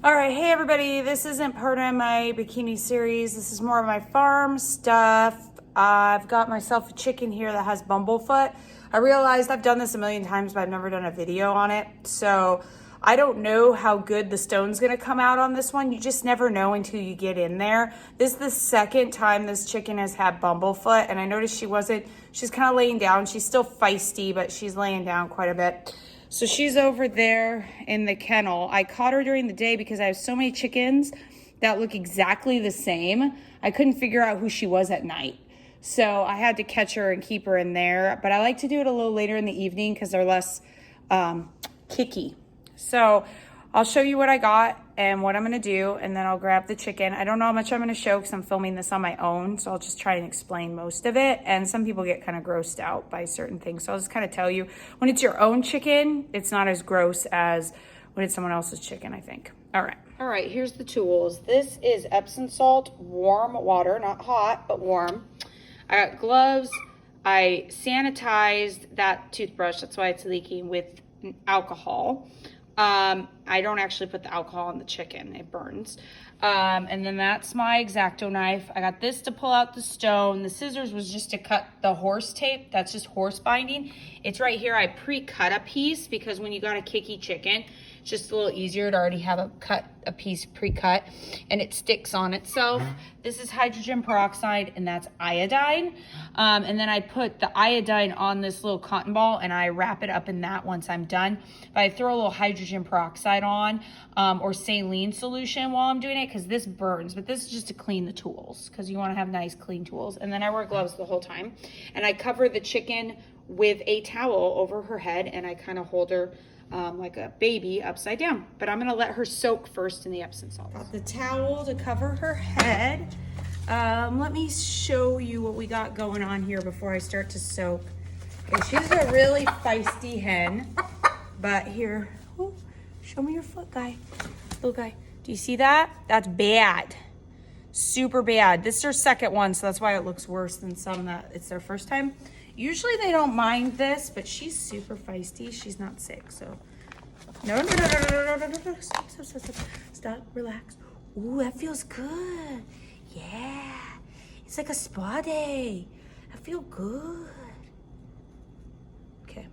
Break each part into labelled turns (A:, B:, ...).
A: All right, hey everybody, this isn't part of my bikini series. This is more of my farm stuff. I've got myself a chicken here that has Bumblefoot. I realized I've done this a million times, but I've never done a video on it. So I don't know how good the stone's gonna come out on this one. You just never know until you get in there. This is the second time this chicken has had Bumblefoot, and I noticed she's kind of laying down. She's still feisty, but she's laying down quite a bit. So she's over there in the kennel. I caught her during the day because I have so many chickens that look exactly the same. I couldn't figure out who she was at night. So I had to catch her and keep her in there. But I like to do it a little later in the evening because they're less kicky. So I'll show you what I got and what I'm gonna do, and then I'll grab the chicken. I don't know how much I'm gonna show because I'm filming this on my own, so I'll just try and explain most of it. And some people get kind of grossed out by certain things, so I'll just kind of tell you. When it's your own chicken, it's not as gross as when it's someone else's chicken, I think. All right, here's the tools. This is Epsom salt, warm water, not hot, but warm. I got gloves. I sanitized that toothbrush, that's why it's leaking, with alcohol. I don't actually put the alcohol in the chicken, it burns. And then that's my X-Acto knife. I got this to pull out the stone. The scissors was just to cut the horse tape. That's just horse binding. It's right here. I pre-cut a piece because when you got a kicky chicken, it's just a little easier to already have a piece pre-cut, and it sticks on itself. This is hydrogen peroxide, and that's iodine. And then I put the iodine on this little cotton ball, and I wrap it up in that once I'm done. But I throw a little hydrogen peroxide on, or saline solution while I'm doing it, because this burns. But this is just to clean the tools, because you want to have nice clean tools. And then I wear gloves the whole time. And I cover the chicken with a towel over her head, and I kind of hold her like a baby upside down. But I'm gonna let her soak first in the Epsom salt. Got the towel to cover her head. Let me show you what we got going on here before I start to soak. Okay, she's a really feisty hen, but here, ooh, show me your foot, guy. Little guy, do you see that? That's bad. Super bad. This is her second one, so that's why it looks worse than some that it's their first time. Usually they don't mind this, but she's super feisty. She's not sick, so. No. Stop, relax. Ooh, that feels good. Yeah, it's like a spa day. I feel good. Okay,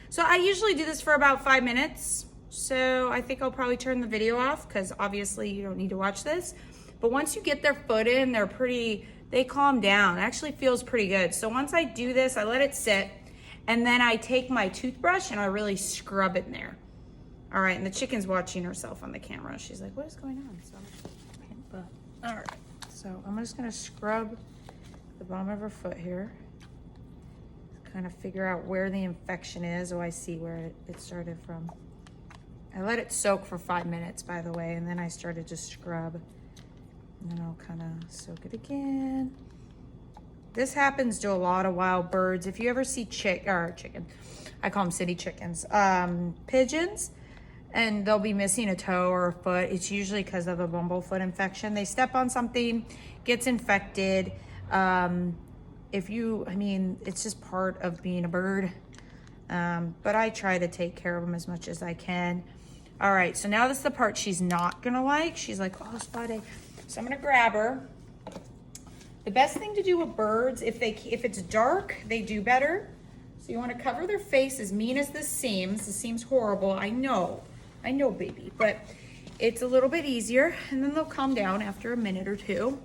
A: so I usually do this for about 5 minutes. So I think I'll probably turn the video off because obviously you don't need to watch this. But once you get their foot in, they calm down. It actually feels pretty good. So once I do this, I let it sit, and then I take my toothbrush and I really scrub it in there. All right, and the chicken's watching herself on the camera. She's like, what is going on? So, all right, so I'm just gonna scrub the bottom of her foot here. Kind of figure out where the infection is. Oh, I see where it started from. I let it soak for 5 minutes, by the way, and then I started to scrub. And then I'll kind of soak it again. This happens to a lot of wild birds. If you ever see chicken, I call them city chickens, pigeons, and they'll be missing a toe or a foot, it's usually because of a bumblefoot infection. They step on something, gets infected. It's just part of being a bird. But I try to take care of them as much as I can. All right, so now this is the part she's not gonna like. She's like, oh, spa day. So I'm gonna grab her. The best thing to do with birds, if it's dark, they do better. So you wanna cover their face, as mean as this seems horrible, I know, baby, but it's a little bit easier, and then they'll calm down after a minute or two.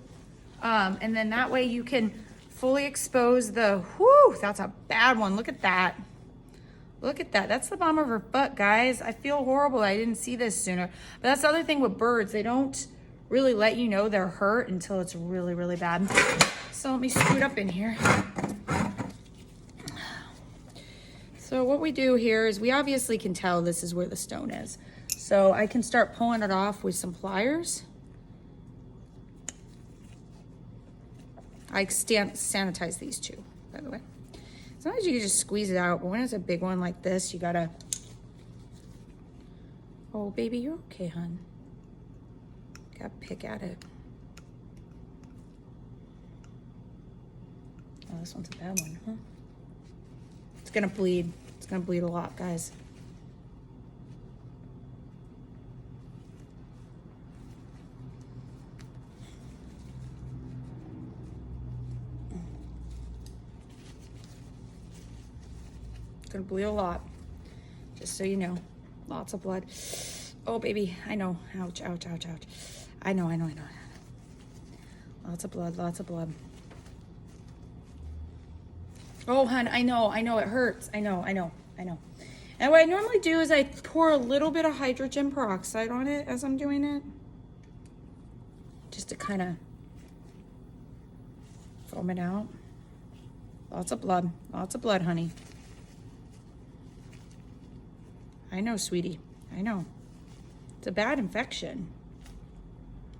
A: And then that way you can fully expose that's a bad one, look at that. Look at that, that's the bottom of her foot, guys. I feel horrible, I didn't see this sooner. But that's the other thing with birds, they don't really let you know they're hurt until it's really, really bad. So let me scoot up in here. So what we do here is we obviously can tell this is where the stone is. So I can start pulling it off with some pliers. I sanitize these too, by the way. Sometimes you can just squeeze it out, but when it's a big one like this, you gotta, oh baby, you're okay, hon. Gotta pick at it. Oh, this one's a bad one, huh? It's gonna bleed. It's gonna bleed a lot, guys. gonna bleed a lot. Just so you know. Lots of blood. Oh, baby, I know. Ouch, ouch, ouch, ouch. I know. Lots of blood, lots of blood. Oh, hon, I know, it hurts. I know. And what I normally do is I pour a little bit of hydrogen peroxide on it as I'm doing it. Just to kind of foam it out. Lots of blood, honey. I know, sweetie, I know. It's a bad infection.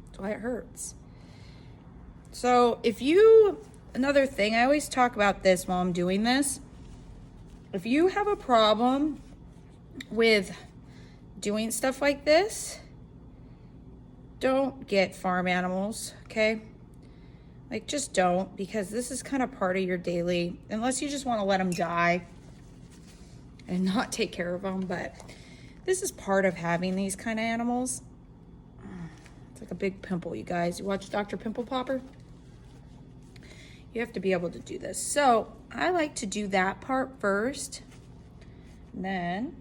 A: That's why it hurts. So another thing, I always talk about this while I'm doing this. If you have a problem with doing stuff like this, don't get farm animals, okay? Like, just don't, because this is kind of part of your daily, unless you just want to let them die and not take care of them, but this is part of having these kind of animals. It's like a big pimple, you guys. You watch Dr. Pimple Popper? You have to be able to do this. So I like to do that part first. And then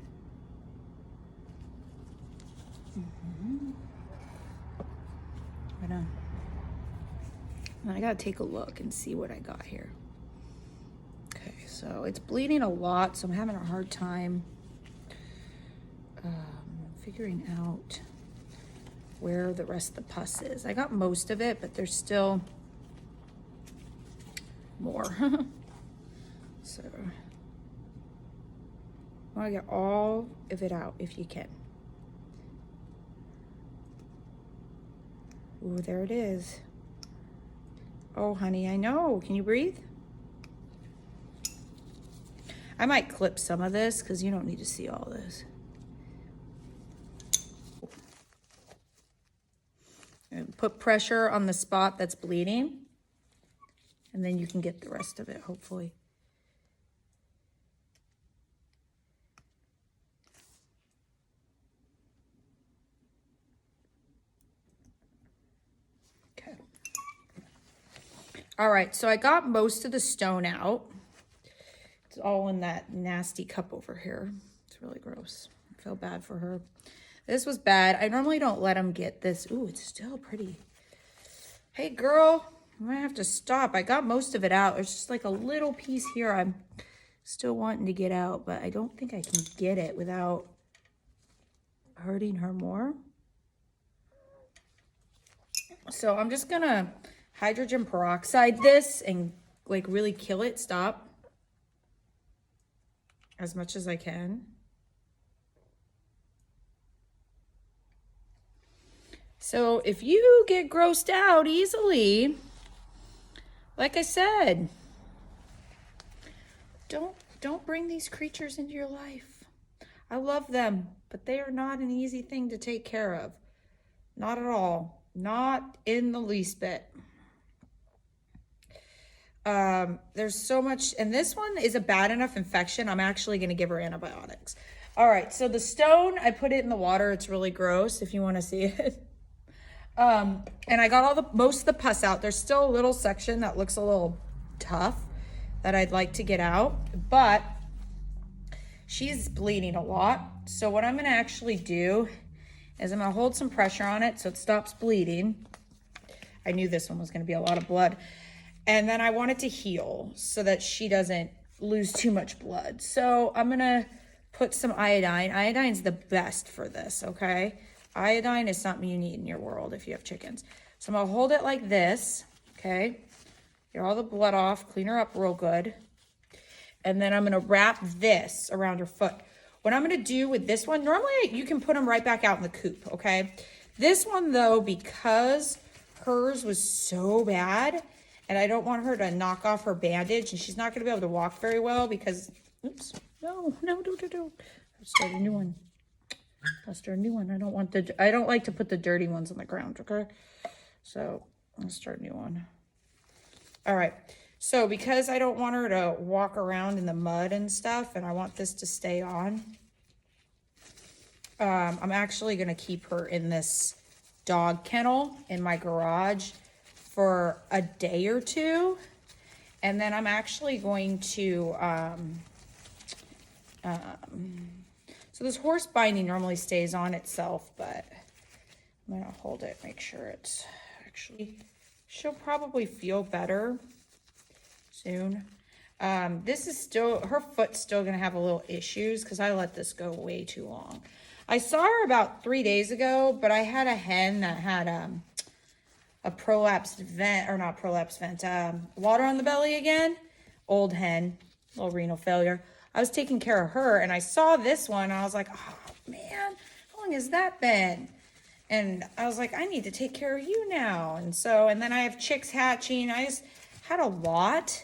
A: I gotta take a look and see what I got here. Okay, so it's bleeding a lot, so I'm having a hard time figuring out where the rest of the pus is. I got most of it, but there's still more. So I want to get all of it out if you can. Ooh, there it is. Oh, honey, I know. Can you breathe? I might clip some of this because you don't need to see all this. And put pressure on the spot that's bleeding. And then you can get the rest of it, hopefully. Okay. All right, so I got most of the stone out. It's all in that nasty cup over here. It's really gross. I feel bad for her. This was bad. I normally don't let them get this. Ooh, it's still pretty. Hey, girl. I might have to stop. I got most of it out. There's just like a little piece here I'm still wanting to get out, but I don't think I can get it without hurting her more. So I'm just gonna hydrogen peroxide this and like really kill it. Stop. As much as I can. So if you get grossed out easily, like I said, don't bring these creatures into your life. I love them, but they are not an easy thing to take care of. Not at all. Not in the least bit. There's so much, and this one is a bad enough infection. I'm actually going to give her antibiotics. All right, so the stone, I put it in the water. It's really gross if you want to see it. And I got most of the pus out. There's still a little section that looks a little tough that I'd like to get out, but she's bleeding a lot. So what I'm going to actually do is I'm going to hold some pressure on it so it stops bleeding. I knew this one was going to be a lot of blood. And then I want it to heal so that she doesn't lose too much blood. So I'm going to put some iodine. Iodine's the best for this, okay? Iodine is something you need in your world if you have chickens. So I'm going to hold it like this, okay? Get all the blood off, clean her up real good. And then I'm going to wrap this around her foot. What I'm going to do with this one, normally you can put them right back out in the coop, okay? This one, though, because hers was so bad, and I don't want her to knock off her bandage, and she's not going to be able to walk very well because, oops, no, don't. Let's start a new one. Let's start a new one. I don't like to put the dirty ones on the ground, okay? So let's start a new one. All right. So because I don't want her to walk around in the mud and stuff, and I want this to stay on, I'm actually going to keep her in this dog kennel in my garage for a day or two. And then I'm actually going to So this horse binding normally stays on itself, but I'm gonna hold it, make sure it's actually, she'll probably feel better soon. This is still, her foot's still gonna have a little issues because I let this go way too long. I saw her about 3 days ago, but I had a hen that had a prolapsed vent, or not prolapsed vent, water on the belly again. Old hen, little renal failure. I was taking care of her and I saw this one. And I was like, oh man, how long has that been? And I was like, I need to take care of you now. And so, and then I have chicks hatching. I just had a lot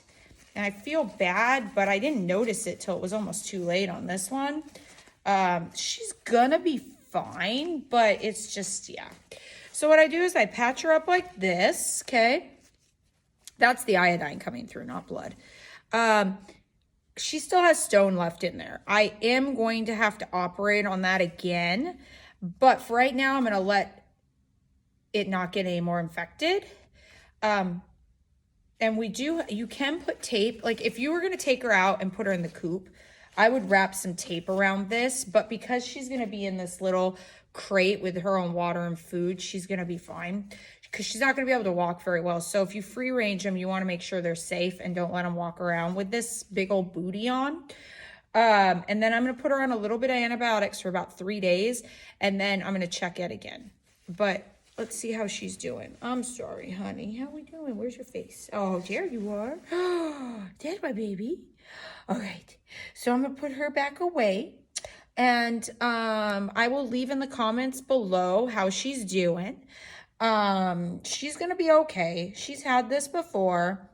A: and I feel bad, but I didn't notice it till it was almost too late on this one. She's gonna be fine, but it's just, yeah. So what I do is I patch her up like this, okay? That's the iodine coming through, not blood. She still has stone left in there. I am going to have to operate on that again, but for right now, I'm going to let it not get any more infected. And you can put tape, like if you were going to take her out and put her in the coop, I would wrap some tape around this, but because she's going to be in this little crate with her own water and food, she's going to be fine because she's not going to be able to walk very well. So if you free range them, you want to make sure they're safe and don't let them walk around with this big old booty on. And then I'm going to put her on a little bit of antibiotics for about 3 days. And then I'm going to check it again. But let's see how she's doing. I'm sorry, honey. How we doing? Where's your face? Oh, there you are. There's my baby. All right. So I'm going to put her back away. And I will leave in the comments below how she's doing. She's going to be okay. She's had this before.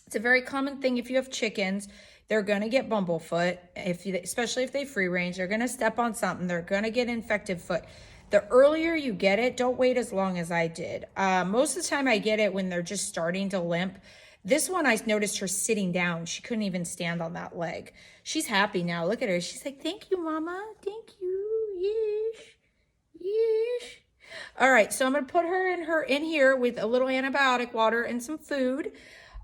A: It's a very common thing if you have chickens. They're going to get bumblefoot, especially if they free range. They're going to step on something. They're going to get infected foot. The earlier you get it, don't wait as long as I did. Most of the time I get it when they're just starting to limp. This one, I noticed her sitting down. She couldn't even stand on that leg. She's happy now. Look at her. She's like, thank you, Mama. Thank you. Yes. Yes. All right, so I'm going to put her in here with a little antibiotic water and some food.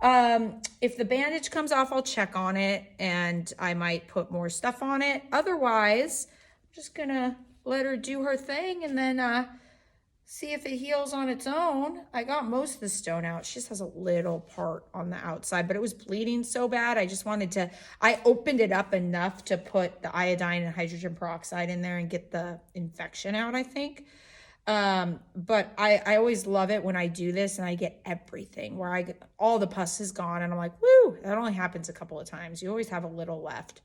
A: If the bandage comes off, I'll check on it, and I might put more stuff on it. Otherwise, I'm just going to let her do her thing and then see if it heals on its own. I got most of the stone out. She just has a little part on the outside, but it was bleeding so bad. I opened it up enough to put the iodine and hydrogen peroxide in there and get the infection out, I think. But I always love it when I do this and I get everything where all the pus is gone and I'm like, woo, that only happens a couple of times. You always have a little left.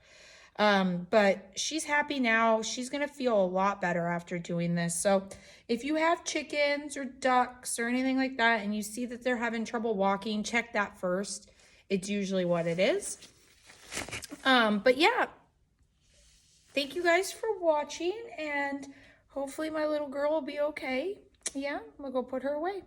A: But she's happy now. She's going to feel a lot better after doing this. So if you have chickens or ducks or anything like that, and you see that they're having trouble walking, check that first. It's usually what it is. But yeah, thank you guys for watching, and hopefully my little girl will be okay. Yeah, I'm gonna go put her away.